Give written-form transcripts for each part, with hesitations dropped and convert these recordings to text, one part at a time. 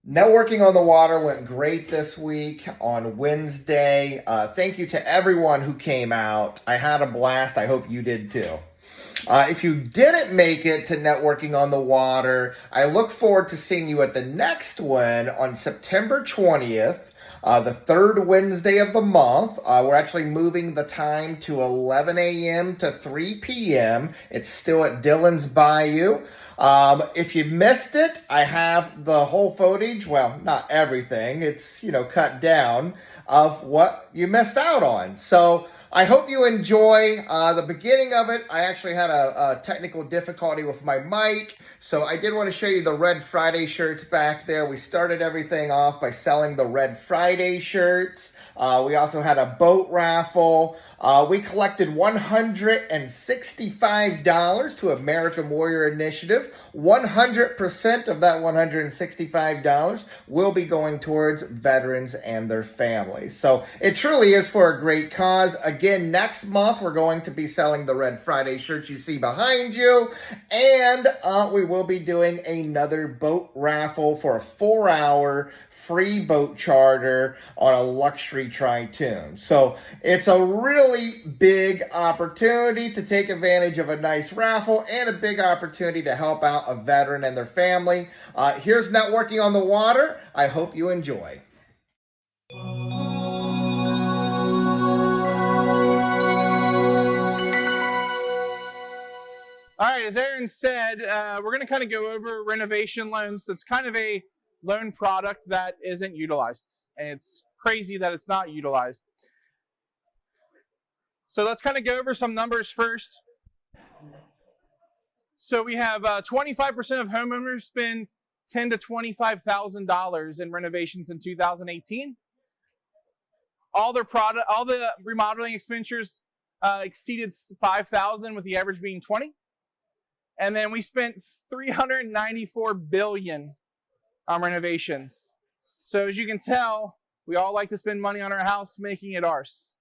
Networking on the Water went great this week on Wednesday. Thank you to everyone who came out. I had a blast. I hope you did too. If you didn't make it to Networking on the Water, I look forward to seeing you at the next one on September 20th, the third Wednesday of the month. We're actually moving the time to 11 a.m. to 3 p.m. It's still at Dillon's Bayou. If you missed it, I have the whole footage. Well, not everything. It's, cut down of what you missed out on. So I hope you enjoy the beginning of it. I actually had a technical difficulty with my mic. So I did want to show you the Red Friday shirts back there. We started everything off by selling the Red Friday shirts. We also had a boat raffle. We collected $165 to American Warrior Initiative. 100% of that $165 will be going towards veterans and their families. So it truly is for a great cause. Again, next month we're going to be selling the Red Friday shirts you see behind you. And we will be doing another boat raffle for a 4-hour free boat charter on a luxury Tritoon. So it's a really big opportunity to take advantage of a nice raffle and a big opportunity to help out a veteran and their family. Here's Networking on the Water. I hope you enjoy. All right, as Aaron said, we're going to kind of go over renovation loans. It's kind of a loan product that isn't utilized, and it's crazy that it's not utilized. So let's kind of go over some numbers first. So we have 25% of homeowners spend $10,000 to $25,000 in renovations in 2018. All the remodeling expenditures exceeded $5,000, with the average being $20,000. And then we spent $394 billion on renovations. So as you can tell, we all like to spend money on our house, making it ours.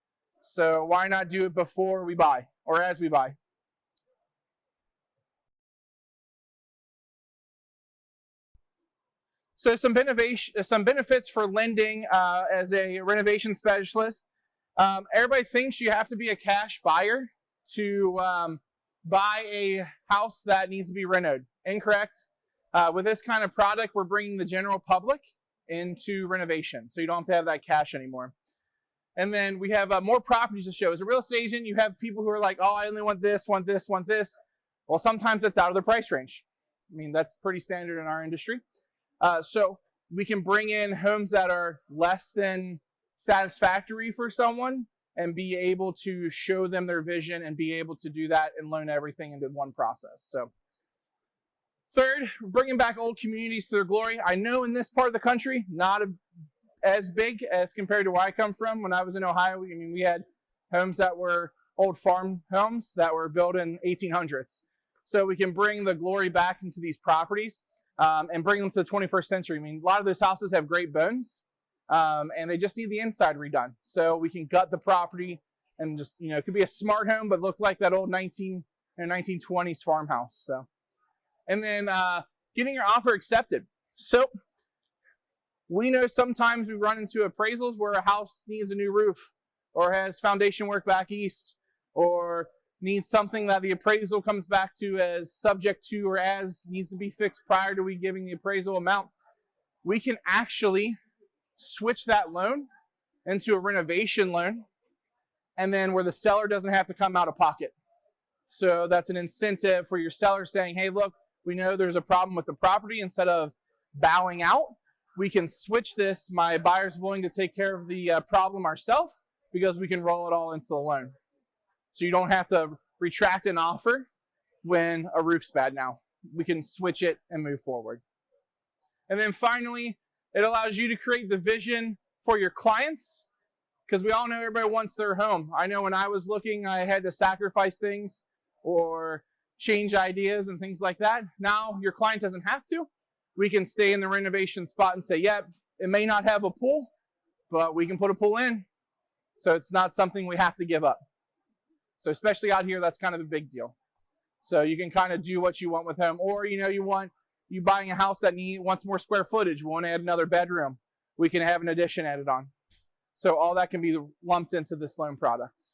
So why not do it before we buy or as we buy? So some benefits for lending as a renovation specialist. Everybody thinks you have to be a cash buyer to buy a house that needs to be renovated. Incorrect. With this kind of product, we're bringing the general public into renovation, so you don't have to have that cash anymore. And then we have more properties to show. As a real estate agent, you have people who are like, oh, I only want this, want this, want this. Well, sometimes that's out of their price range. I mean, that's pretty standard in our industry. So we can bring in homes that are less than satisfactory for someone and be able to show them their vision and be able to do that and learn everything into one process. So third, bringing back old communities to their glory. I know in this part of the country, not as big as compared to where I come from. When I was in Ohio, we had homes that were old farm homes that were built in 1800s. So we can bring the glory back into these properties and bring them to the 21st century. A lot of those houses have great bones, and they just need the inside redone. So we can gut the property and just, it could be a smart home, but look like that old 1920s farmhouse. So, and then getting your offer accepted. So we know sometimes we run into appraisals where a house needs a new roof or has foundation work back east or needs something that the appraisal comes back to as subject to or as needs to be fixed prior to we giving the appraisal amount. We can actually switch that loan into a renovation loan, and then where the seller doesn't have to come out of pocket. So that's an incentive for your seller saying, hey, look, we know there's a problem with the property. Instead of bowing out, we can switch this. My buyer's willing to take care of the problem ourselves because we can roll it all into the loan. So you don't have to retract an offer when a roof's bad now. We can switch it and move forward. And then finally, it allows you to create the vision for your clients, because we all know everybody wants their home. I know when I was looking, I had to sacrifice things or change ideas and things like that. Now your client doesn't have to. We can stay in the renovation spot and say, yeah, it may not have a pool, but we can put a pool in. So it's not something we have to give up. So especially out here, that's kind of a big deal. So you can kind of do what you want with home, or you want you buying a house that wants more square footage, want to add another bedroom, we can have an addition added on. So all that can be lumped into this loan product.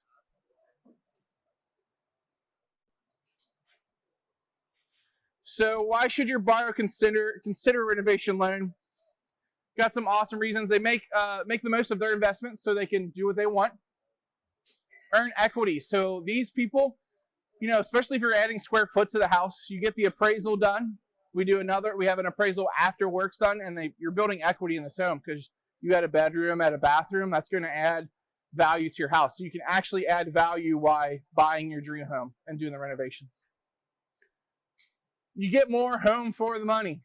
So why should your buyer consider a renovation loan? Got some awesome reasons. They make the most of their investment so they can do what they want. Earn equity. So these people, especially if you're adding square foot to the house, you get the appraisal done. We have an appraisal after work's done, and you're building equity in this home because you had a bedroom, add a bathroom. That's going to add value to your house. So you can actually add value while buying your dream home and doing the renovations. You get more home for the money.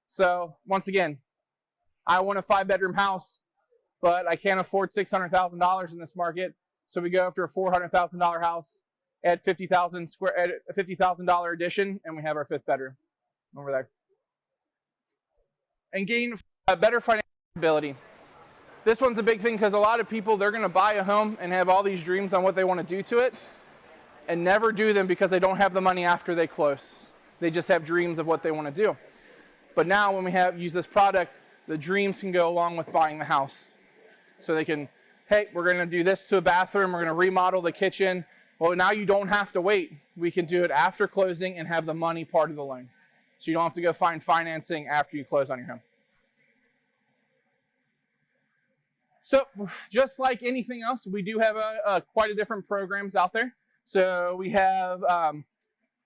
So once again, I want a 5-bedroom house, but I can't afford $600,000 in this market. So we go after a $400,000 house, add a $50,000 addition, and we have our 5th bedroom over there. And gain a better financial ability. This one's a big thing because a lot of people, they're going to buy a home and have all these dreams on what they want to do to it and never do them because they don't have the money after they close. They just have dreams of what they want to do. But now when we use this product, the dreams can go along with buying the house. So they can, hey, we're going to do this to a bathroom. We're going to remodel the kitchen. Well, now you don't have to wait. We can do it after closing and have the money part of the loan. So you don't have to go find financing after you close on your home. So just like anything else, we do have quite a different programs out there. So we have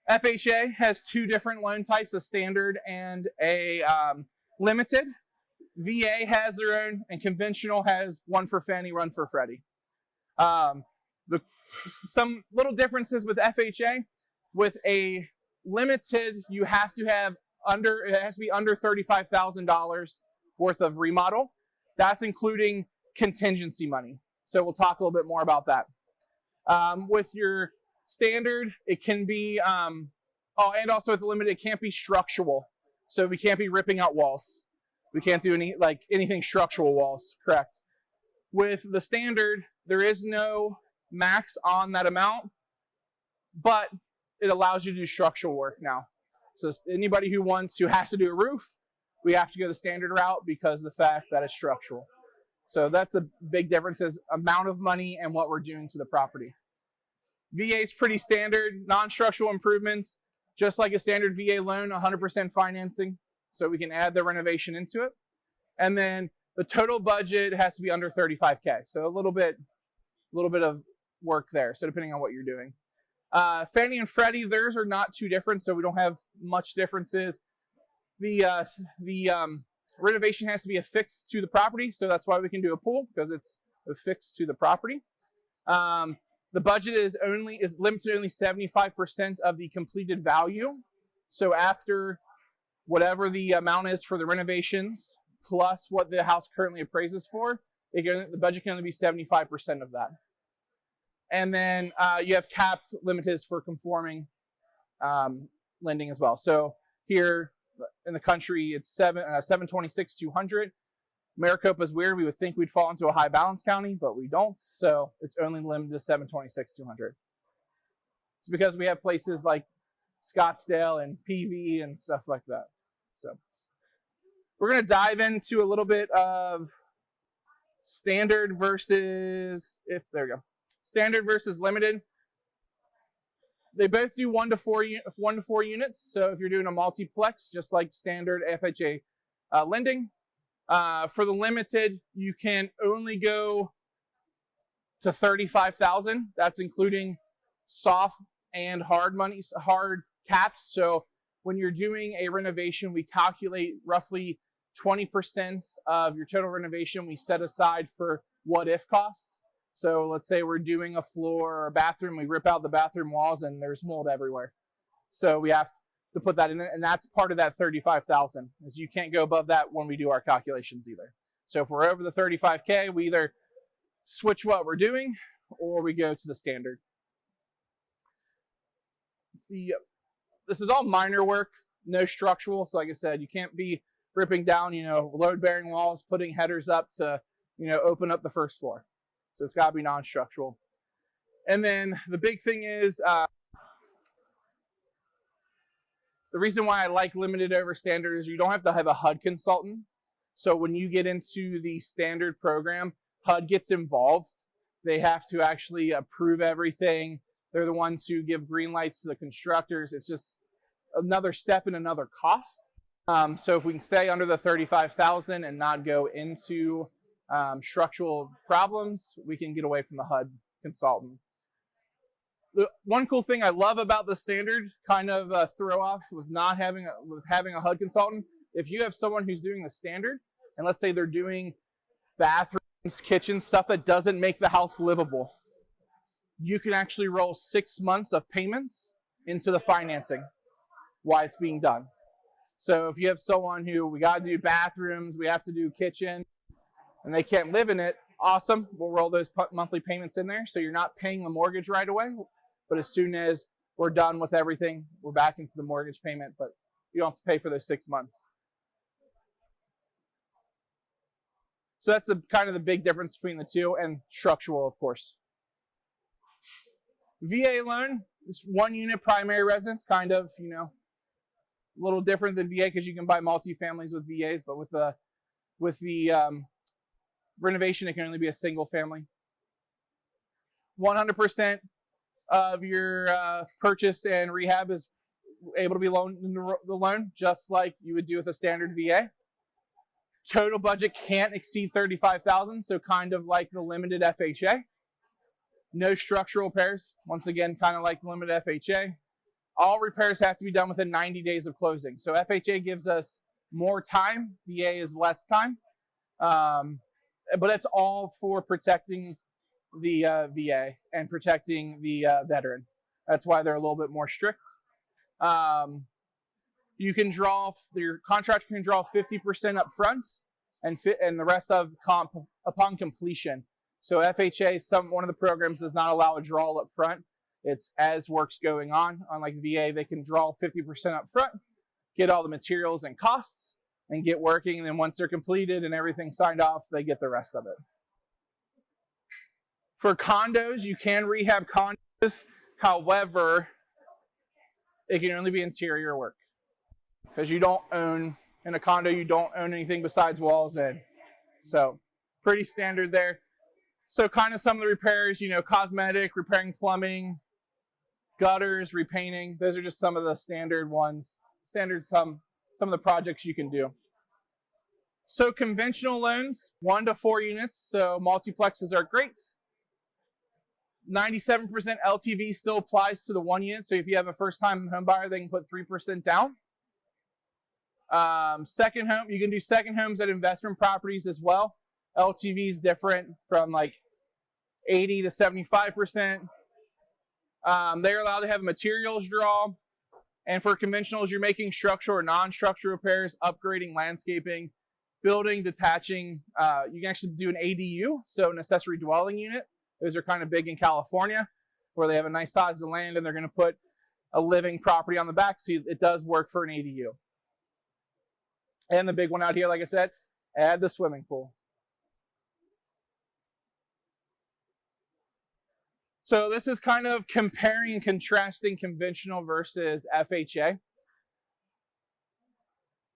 FHA has 2 different loan types, a standard and a limited. VA has their own, and conventional has one for Fannie, one for Freddie. Some little differences with FHA. With a limited, it has to be under $35,000 worth of remodel. That's including contingency money. So we'll talk a little bit more about that. With your standard, it can be, and also with the limited, it can't be structural. So we can't be ripping out walls. We can't do anything structural walls, correct? With the standard, there is no max on that amount, but it allows you to do structural work now. So anybody who has to do a roof, we have to go the standard route because of the fact that it's structural. So that's the big difference, is amount of money and what we're doing to the property. VA is pretty standard, non-structural improvements, just like a standard VA loan, 100% financing. So we can add the renovation into it. And then the total budget has to be under $35K. So a little bit of work there. So depending on what you're doing. Fannie and Freddie, theirs are not too different. So we don't have much differences. The renovation has to be affixed to the property. So that's why we can do a pool, because it's affixed to the property. The budget is limited to only 75% of the completed value. So after whatever the amount is for the renovations, plus what the house currently appraises for, the budget can only be 75% of that. And then you have capped limiteds for conforming lending as well. So here in the country, it's 726-200. Maricopa is weird. We would think we'd fall into a high balance county, but we don't. So it's only limited to 726-200. It's because we have places like Scottsdale and PV and stuff like that. So we're going to dive into a little bit of standard versus standard versus limited. They both do 1 to 4 units. So if you're doing a multiplex, just like standard FHA lending, for the limited, you can only go to $35,000. That's including soft and hard caps. So when you're doing a renovation, we calculate roughly 20% of your total renovation we set aside for what if costs. So let's say we're doing a floor or a bathroom, we rip out the bathroom walls and there's mold everywhere. So we have to put that in, and that's part of that $35,000. Is you can't go above that when we do our calculations either. So if we're over the $35K, we either switch what we're doing or we go to the standard. Let's see, this is all minor work, no structural. So like I said, you can't be ripping down, load-bearing walls, putting headers up to, open up the first floor. So it's got to be non-structural. And then the big thing is The reason why I like limited over standard is you don't have to have a HUD consultant. So when you get into the standard program, HUD gets involved. They have to actually approve everything. They're the ones who give green lights to the constructors. It's just another step and another cost. So if we can stay under the 35,000 and not go into structural problems, we can get away from the HUD consultant. The one cool thing I love about the standard kind of throw off with not having having a HUD consultant, if you have someone who's doing the standard, and let's say they're doing bathrooms, kitchens, stuff that doesn't make the house livable, you can actually roll 6 months of payments into the financing while it's being done. So if you have someone who, we got to do bathrooms, we have to do kitchen, and they can't live in it, awesome. We'll roll those monthly payments in there. So you're not paying the mortgage right away, but as soon as we're done with everything, we're back into the mortgage payment, but you don't have to pay for those 6 months. So that's kind of the big difference between the two, and structural, of course. VA loan is 1 unit primary residence, kind of, you know, a little different than VA because you can buy multi-families with VAs, but with the renovation, it can only be a single family. 100% of your purchase and rehab is able to be loaned in the loan, just like you would do with a standard VA. Total budget can't exceed $35,000, so kind of like the limited FHA. No structural repairs, once again, kind of like the limited FHA. All repairs have to be done within 90 days of closing. So FHA gives us more time, VA is less time. But it's all for protecting the VA and protecting the veteran. That's why they're a little bit more strict. You can draw, your contractor can draw 50% up front and the rest of upon completion. So FHA, one of the programs does not allow a draw up front. It's as work's going on. Unlike VA, they can draw 50% up front, get all the materials and costs, and get working. And then once they're completed and everything's signed off, they get the rest of it. For condos, you can rehab condos. However, it can only be interior work because you don't own, in a condo, you don't own anything besides walls in. So pretty standard there. So kind of some of the repairs, you know, cosmetic, repairing plumbing, gutters, repainting. Those are just some of the standard ones. Some of the projects you can do. So conventional loans, 1 to 4 units. So multiplexes are great. 97% LTV still applies to the 1 unit. So if you have a first-time home buyer, they can put 3% down. Second home, you can do second homes at investment properties as well. LTV is different from like 80 to 75%. They're allowed to have a materials draw. And for conventionals, you're making structural or non-structural repairs, upgrading landscaping, building, detaching. You can actually do an ADU, so an accessory dwelling unit. Those are kind of big in California, where they have a nice size of land and they're going to put a living property on the back, so it does work for an ADU. And the big one out here, like I said, add the swimming pool. So this is kind of comparing and contrasting conventional versus FHA.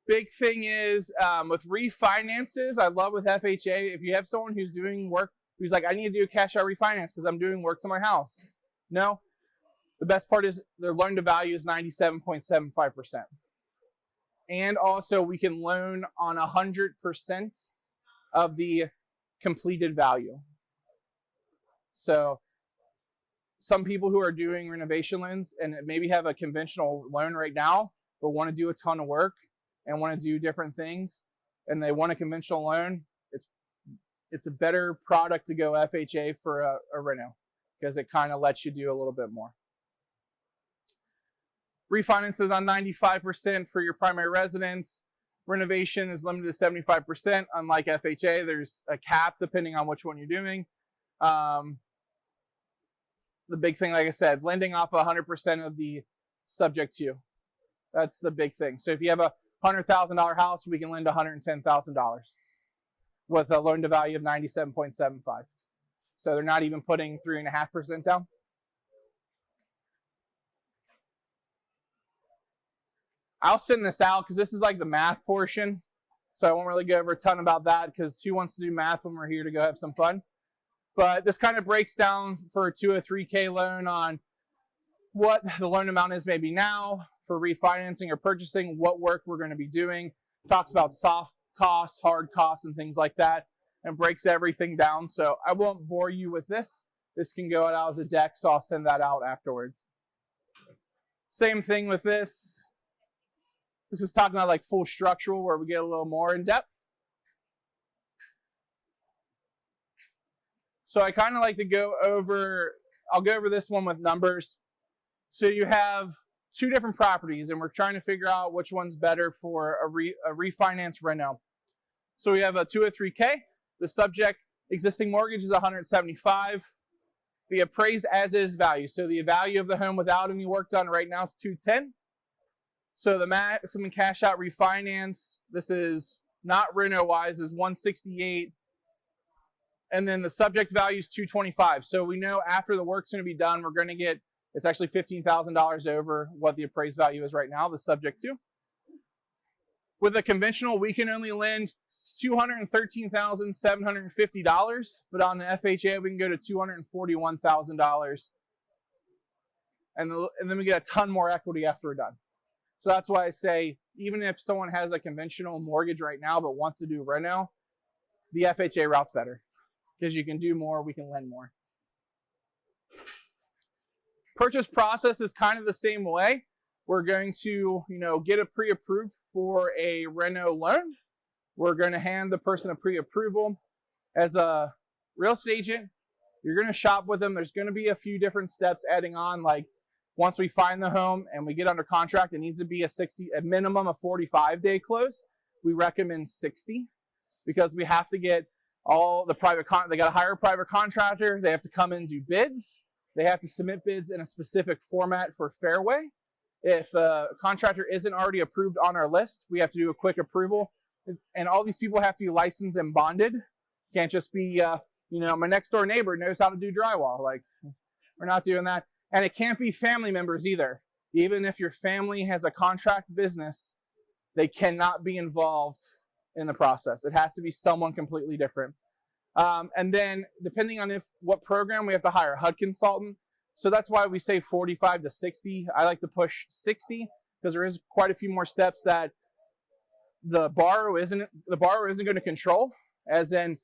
Big thing is with refinances, I love with FHA, if you have someone who's doing work, who's like, I need to do a cash out refinance because I'm doing work to my house. No, the best part is their loan to value is 97.75%. And also we can loan on 100% of the completed value. So some people who are doing renovation loans and maybe have a conventional loan right now, but want to do a ton of work and want to do different things, and they want a conventional loan, it's a better product to go FHA for a reno because it kind of lets you do a little bit more. Refinances on 95% for your primary residence. Renovation is limited to 75%. Unlike FHA, there's a cap depending on which one you're doing. The big thing, like I said, lending off 100% of the subject to. That's the big thing. So if you have a $100,000 house, we can lend $110,000 with a loan to value of 97.75. So they're not even putting 3.5% down. I'll send this out because this is like the math portion. So I won't really go over a ton about that because who wants to do math when we're here to go have some fun? But this kind of breaks down for a 203K loan on what the loan amount is maybe now for refinancing or purchasing, what work we're going to be doing. Talks about soft costs, hard costs, and things like that, and breaks everything down. So I won't bore you with this. This can go out as a deck, so I'll send that out afterwards. Same thing with this. This is talking about like full structural where we get a little more in depth. So I kind of like to go over, I'll go over this one with numbers. So you have two different properties and we're trying to figure out which one's better for a refinance reno. So we have a 203K. The subject existing mortgage is $175. The appraised as is value. So the value of the home without any work done right now is $210. So the maximum cash out refinance, this is not reno wise, is $168. And then the subject value is $225. So we know after the work's going to be done, we're going to get, it's actually $15,000 over what the appraised value is right now, the subject to. With a conventional, we can only lend $213,750, but on the FHA, we can go to $241,000. And then we get a ton more equity after we're done. So that's why I say, even if someone has a conventional mortgage right now but wants to do reno, the FHA route's better because you can do more, we can lend more. Purchase process is kind of the same way. We're going to, get a pre-approved for a reno loan. We're going to hand the person a pre-approval. As a real estate agent, you're going to shop with them. There's going to be a few different steps adding on, like once we find the home and we get under contract, it needs to be a minimum of 45-day close. We recommend 60 because we have to get all the they got to hire a private contractor. They have to come in and do bids. They have to submit bids in a specific format for Fairway. If the contractor isn't already approved on our list, we have to do a quick approval. And all these people have to be licensed and bonded. Can't just be, my next door neighbor knows how to do drywall. Like, we're not doing that. And it can't be family members either. Even if your family has a contract business, they cannot be involved in the process. It has to be someone completely different. And then depending on what program, we have to hire a HUD consultant. So that's why we say 45 to 60. I like to push 60 because there is quite a few more steps that the borrower isn't going to control, as in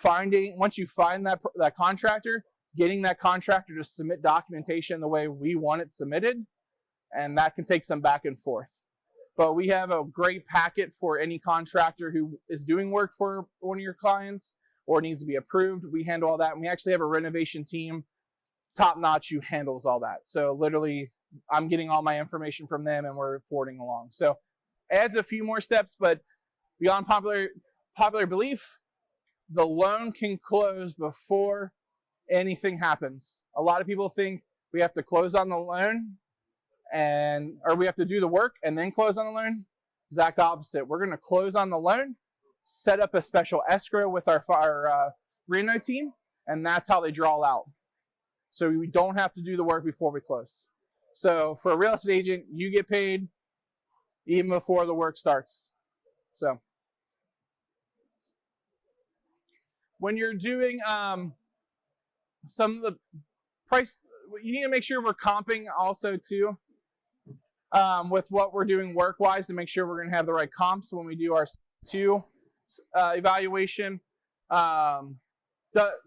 once you find that contractor, getting that contractor to submit documentation the way we want it submitted, and that can take some back and forth. But we have a great packet for any contractor who is doing work for one of your clients or needs to be approved. We handle all that, and we actually have a renovation team, top notch, who handles all that. So literally, I'm getting all my information from them, and we're forwarding along. So adds a few more steps, but beyond popular belief, the loan can close before anything happens. A lot of people think we have to close on the loan or we have to do the work and then close on the loan. Exact opposite. We're going to close on the loan, set up a special escrow with our reno team, and that's how they draw out. So we don't have to do the work before we close. So for a real estate agent, you get paid even before the work starts. So when you're doing some of the price, you need to make sure we're comping also too with what we're doing work-wise to make sure we're going to have the right comps when we do our two evaluation. The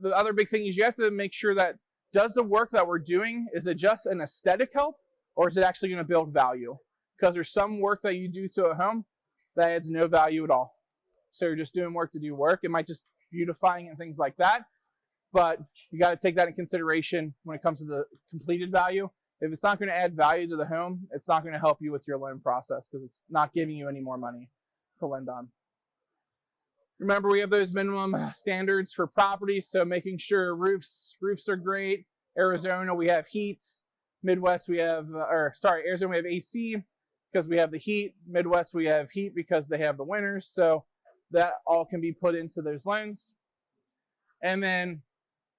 other big thing is you have to make sure that does the work that we're doing, is it just an aesthetic help or is it actually going to build value? Because there's some work that you do to a home that adds no value at all. So you're just doing work to do work. It might just beautifying and things like that. But you got to take that in consideration when it comes to the completed value. If it's not going to add value to the home, it's not going to help you with your loan process because it's not giving you any more money to lend on. Remember, we have those minimum standards for property. So making sure roofs are great. Arizona, we have heat. Midwest, Arizona, we have AC because we have the heat. Midwest, we have heat because they have the winters. So that all can be put into those loans. And then,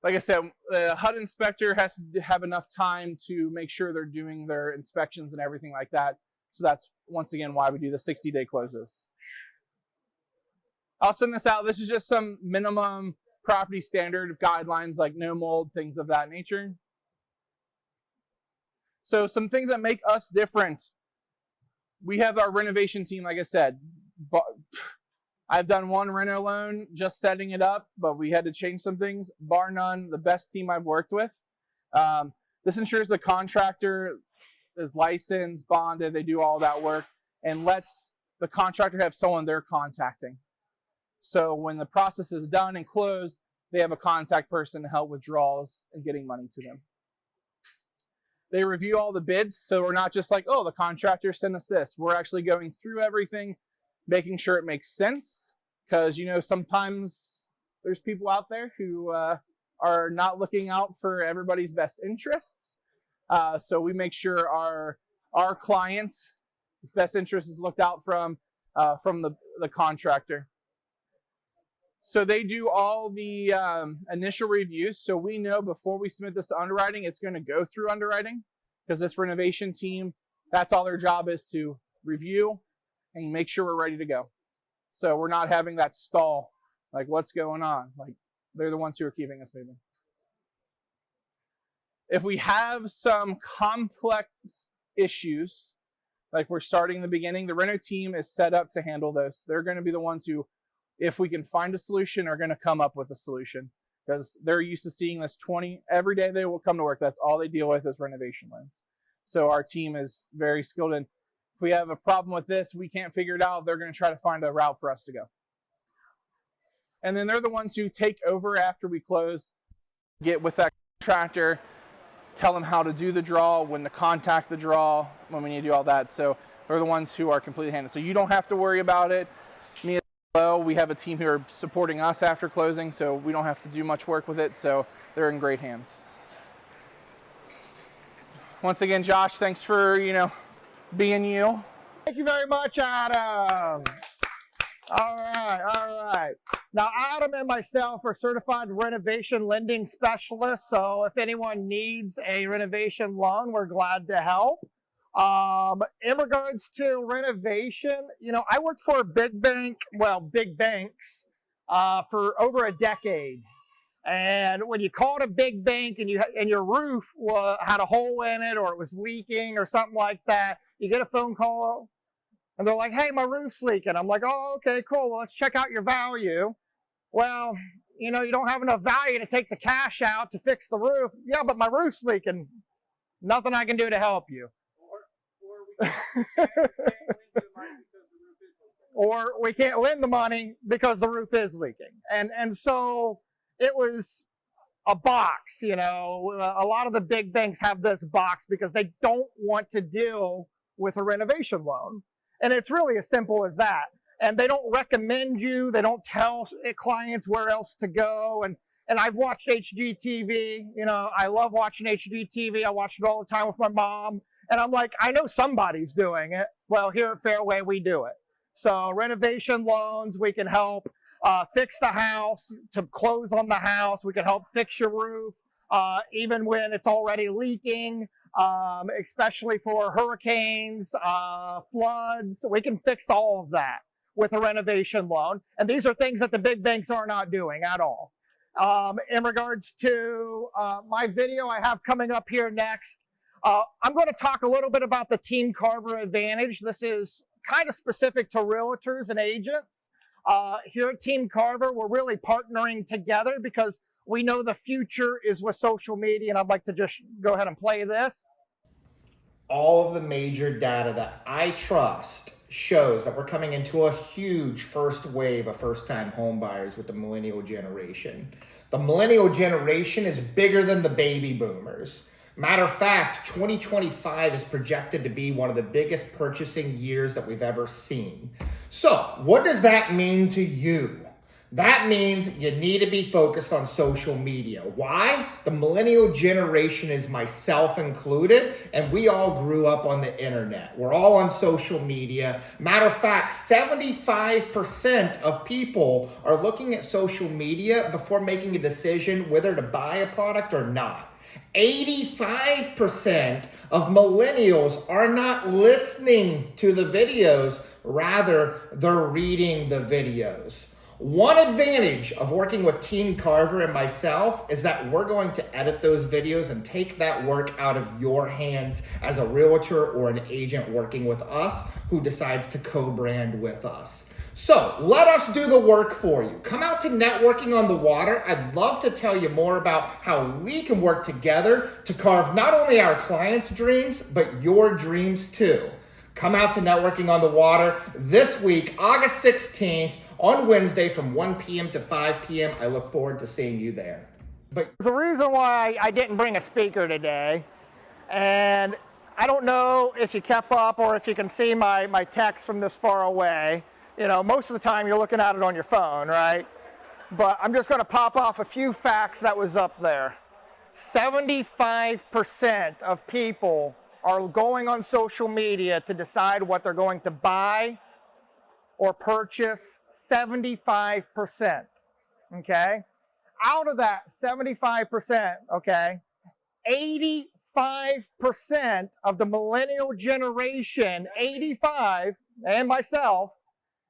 like I said, the HUD inspector has to have enough time to make sure they're doing their inspections and everything like that So that's, once again, why we do the 60-day closes. I'll send this out. This is just some minimum property standard guidelines, like no mold, things of that nature. So some things that make us different. We have our renovation team, like I said. I've done one reno loan, just setting it up, but we had to change some things. Bar none, the best team I've worked with. This ensures the contractor is licensed, bonded, they do all that work, and lets the contractor have someone they're contacting. So when the process is done and closed, they have a contact person to help withdrawals and getting money to them. They review all the bids, so we're not just like, oh, the contractor sent us this. We're actually going through everything, making sure it makes sense, because, you know, sometimes there's people out there who are not looking out for everybody's best interests. So we make sure our clients' best interest is looked out from the contractor. So they do all the initial reviews. So we know before we submit this to underwriting, it's going to go through underwriting, because this renovation team, that's all their job is, to review and make sure we're ready to go. So we're not having that stall, like what's going on? Like, they're the ones who are keeping us moving. If we have some complex issues, like we're starting in the beginning, the reno team is set up to handle those. They're going to be the ones who, if we can find a solution, are going to come up with a solution, because they're used to seeing this every day they will come to work. That's all they deal with is renovation loans. So our team is very skilled in, if we have a problem with this, we can't figure it out, they're going to try to find a route for us to go. And then they're the ones who take over after we close, get with that contractor, tell them how to do the draw, when to contact the draw, when we need to do all that. So they're the ones who are completely handled. So you don't have to worry about it. Me as well, we have a team who are supporting us after closing, so we don't have to do much work with it. So they're in great hands. Once again, Josh, thanks for, being you. Thank you very much, Adam. All right. Now, Adam and myself are certified renovation lending specialists, so if anyone needs a renovation loan, we're glad to help. In regards to renovation, I worked for a big banks, for over a decade. And when you called a big bank and your roof had a hole in it, or it was leaking or something like that, you get a phone call and they're like, hey, my roof's leaking. I'm like, oh, okay, cool. Well, let's check out your value. Well, you don't have enough value to take the cash out to fix the roof. Yeah, but my roof's leaking. Nothing I can do to help you. Or we can't lend the money because the roof is leaking. And so it was a box, a lot of the big banks have this box because they don't want to deal with a renovation loan. And it's really as simple as that. And they don't recommend you. They don't tell clients where else to go. And I've watched HGTV. I love watching HGTV. I watch it all the time with my mom. And I'm like, I know somebody's doing it. Well, here at Fairway, we do it. So renovation loans, we can help fix the house, to close on the house. We can help fix your roof, even when it's already leaking, especially for hurricanes, floods. We can fix all of that with a renovation loan. And these are things that the big banks are not doing at all. In regards to my video I have coming up here next, I'm going to talk a little bit about the Team Carver Advantage. This is kind of specific to realtors and agents. Here at Team Carver, we're really partnering together because we know the future is with social media, and I'd like to just go ahead and play this. All of the major data that I trust shows that we're coming into a huge first wave of first-time home buyers with the millennial generation. The millennial generation is bigger than the baby boomers. Matter of fact, 2025 is projected to be one of the biggest purchasing years that we've ever seen. So what does that mean to you? That means you need to be focused on social media. Why? The millennial generation is myself included, and we all grew up on the internet. We're all on social media. Matter of fact, 75% of people are looking at social media before making a decision whether to buy a product or not. 85% of millennials are not listening to the videos, rather, they're reading the videos. One advantage of working with Team Carver and myself is that we're going to edit those videos and take that work out of your hands as a realtor or an agent working with us who decides to co-brand with us. So let us do the work for you. Come out to Networking on the Water. I'd love to tell you more about how we can work together to carve not only our clients' dreams, but your dreams too. Come out to Networking on the Water this week, August 16th, on Wednesday from 1 p.m. to 5 p.m. I look forward to seeing you there. But There's a reason why I didn't bring a speaker today, and I don't know if you kept up or if you can see my text from this far away. You know, most of the time you're looking at it on your phone, right? But I'm just going to pop off a few facts that was up there. 75% of people are going on social media to decide what they're going to buy or purchase. 75%, okay? Out of that 75%, okay, 85% of the millennial generation, 85, and myself,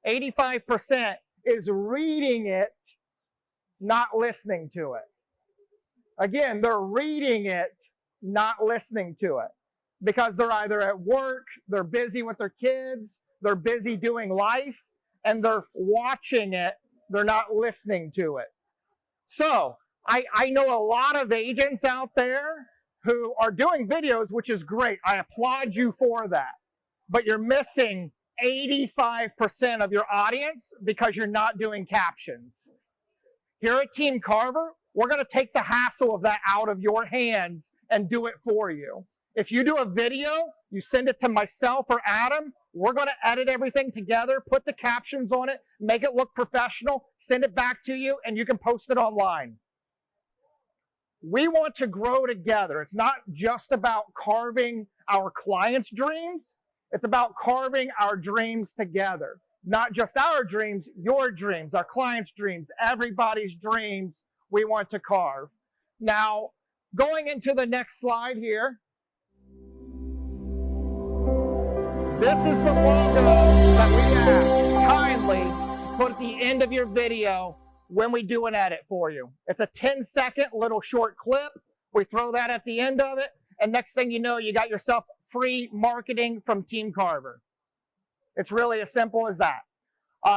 85% is reading it, not listening to it. Again, they're reading it, not listening to it, because they're either at work, they're busy with their kids, they're busy doing life, and they're watching it, they're not listening to it. So I know a lot of agents out there who are doing videos, which is great. I applaud you for that. But you're missing 85% of your audience because you're not doing captions. Here at Team Carver, we're going to take the hassle of that out of your hands and do it for you. If you do a video, you send it to myself or Adam, we're going to edit everything together, put the captions on it, make it look professional, send it back to you, and you can post it online. We want to grow together. It's not just about carving our clients' dreams. It's about carving our dreams together. Not just our dreams, your dreams, our clients' dreams, everybody's dreams we want to carve. Now, going into the next slide here, this is the logo that we ask kindly to put at the end of your video when we do an edit for you. It's a 10-second little short clip. We throw that at the end of it, and next thing you know, you got yourself free marketing from Team Carver. It's really as simple as that.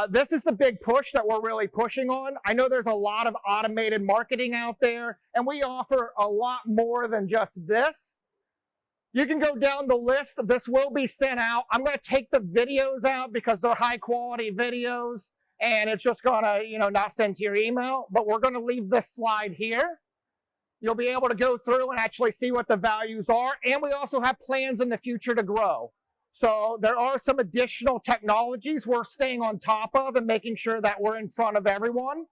This is the big push that we're really pushing on. I know there's a lot of automated marketing out there, and we offer a lot more than just this. You can go down the list. This will be sent out. I'm going to take the videos out because they're high quality videos, and it's just going to, not send to your email. But we're going to leave this slide here. You'll be able to go through and actually see what the values are. And we also have plans in the future to grow. So there are some additional technologies we're staying on top of and making sure that we're in front of everyone.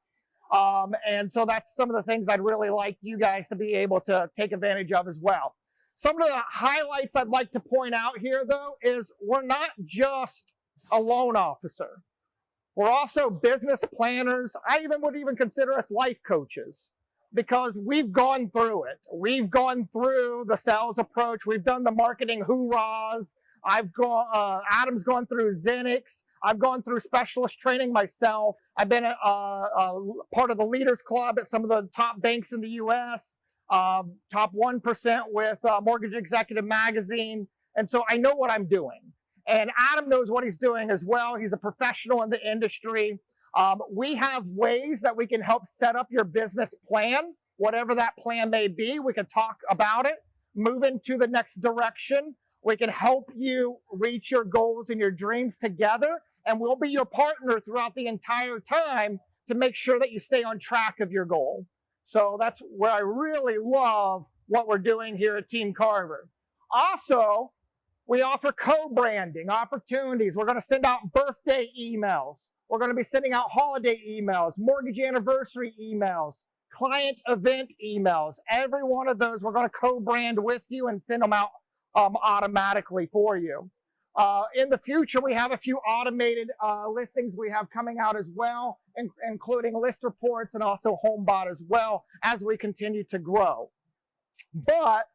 And so that's some of the things I'd really like you guys to be able to take advantage of as well. Some of the highlights I'd like to point out here, though, is we're not just a loan officer. We're also business planners. I would even consider us life coaches because we've gone through it. We've gone through the sales approach. We've done the marketing hoorahs. Adam's gone through Zenix. I've gone through specialist training myself. I've been a part of the Leaders Club at some of the top banks in the U.S., top 1% with Mortgage Executive Magazine. And so I know what I'm doing. And Adam knows what he's doing as well. He's a professional in the industry. We have ways that we can help set up your business plan, whatever that plan may be. We can talk about it, move into the next direction. We can help you reach your goals and your dreams together. And we'll be your partner throughout the entire time to make sure that you stay on track of your goal. So that's where I really love what we're doing here at Team Carver. Also, we offer co-branding opportunities. We're going to send out birthday emails. We're going to be sending out holiday emails, mortgage anniversary emails, client event emails. Every one of those we're going to co-brand with you and send them out automatically for you. In the future, we have a few automated listings we have coming out as well, including list reports and also HomeBot as well as we continue to grow. But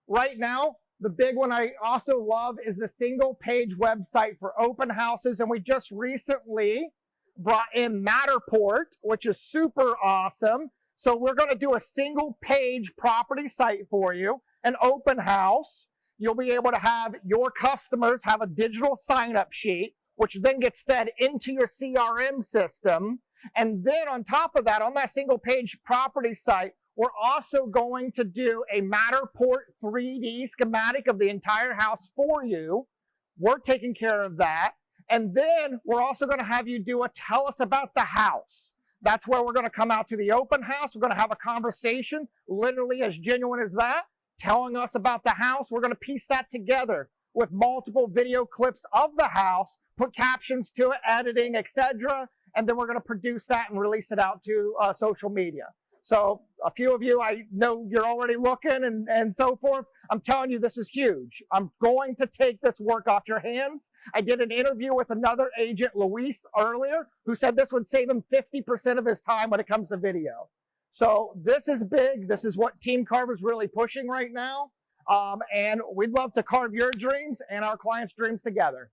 right now, the big one I also love is a single page website for open houses. And we just recently brought in Matterport, which is super awesome. So we're going to do a single page property site for you, an open house. You'll be able to have your customers have a digital sign-up sheet, which then gets fed into your CRM system. And then on top of that, on that single page property site, we're also going to do a Matterport 3D schematic of the entire house for you. We're taking care of that. And then we're also going to have you do a tell us about the house. That's where we're going to come out to the open house. We're going to have a conversation, literally as genuine as that, telling us about the house. We're going to piece that together with multiple video clips of the house, put captions to it, editing, etc. And then we're going to produce that and release it out to social media. So a few of you, I know you're already looking and so forth. I'm telling you, this is huge. I'm going to take this work off your hands. I did an interview with another agent, Luis, earlier, who said this would save him 50% of his time when it comes to video. So this is big. This is what Team Carve is really pushing right now. And we'd love to carve your dreams and our clients' dreams together.